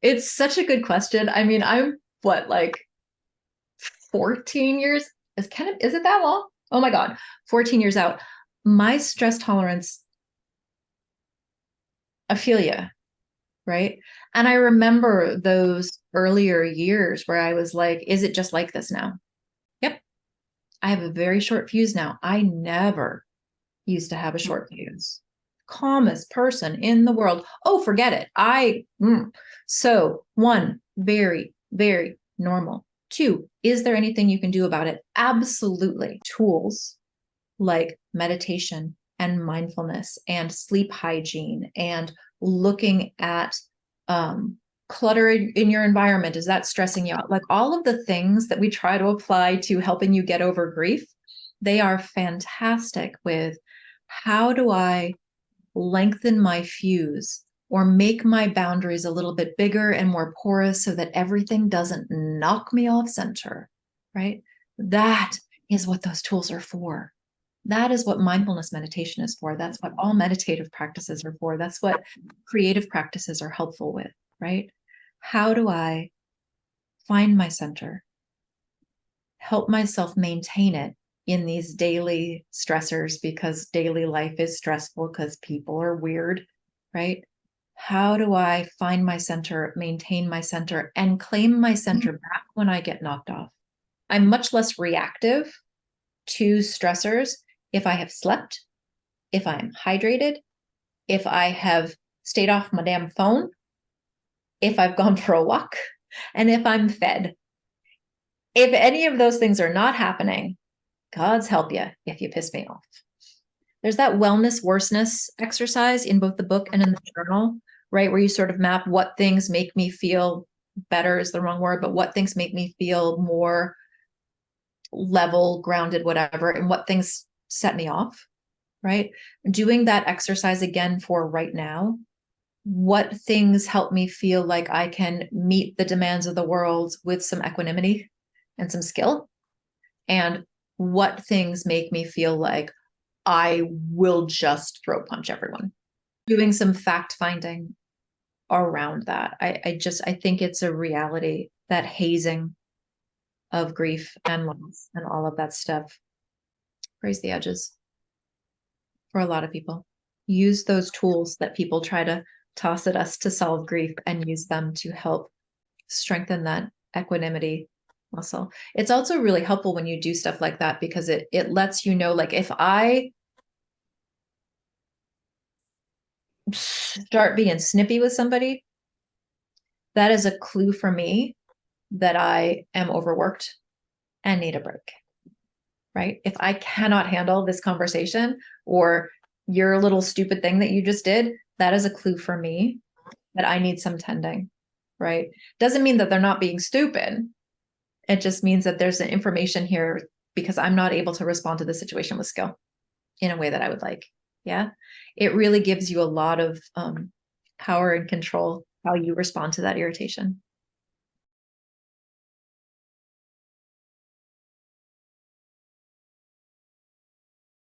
It's such a good question. I mean, I'm what, like 14 years? Is it that long? Oh my God, 14 years out. My stress tolerance, I feel you, right? And I remember those earlier years where I was like, is it just like this now? Yep. I have a very short fuse now. I never used to have a short fuse. Calmest person in the world. Oh, forget it. So one, very, very normal. Two, is there anything you can do about it? Absolutely. Tools like meditation and mindfulness and sleep hygiene and looking at clutter in your environment. Is that stressing you out? Like all of the things that we try to apply to helping you get over grief, they are fantastic with how do I lengthen my fuse or make my boundaries a little bit bigger and more porous so that everything doesn't knock me off center, right? That is what those tools are for. That is what mindfulness meditation is for. That's what all meditative practices are for. That's what creative practices are helpful with, right? How do I find my center, help myself maintain it in these daily stressors because daily life is stressful because people are weird, right? How do I find my center, maintain my center, and claim my center back when I get knocked off? I'm much less reactive to stressors if I have slept, if I'm hydrated, if I have stayed off my damn phone, if I've gone for a walk, and if I'm fed. If any of those things are not happening, God's help you if you piss me off. There's that wellness worseness exercise in both the book and in the journal, right? Where you sort of map what things make me feel better is the wrong word, but what things make me feel more level, grounded, whatever, and what things set me off, right? Doing that exercise again for right now. What things help me feel like I can meet the demands of the world with some equanimity and some skill? And what things make me feel like I will just throat punch everyone? Doing some fact finding around that. I think it's a reality that hazing of grief and loss and all of that stuff raise the edges for a lot of people. Use those tools that people try to toss at us to solve grief and use them to help strengthen that equanimity muscle. It's also really helpful when you do stuff like that because it lets you know, like if I start being snippy with somebody, that is a clue for me that I am overworked and need a break, right? If I cannot handle this conversation or your little stupid thing that you just did, that is a clue for me that I need some tending, right? Doesn't mean that they're not being stupid. It just means that there's an information here because I'm not able to respond to the situation with skill in a way that I would like. Yeah. It really gives you a lot of power and control how you respond to that irritation.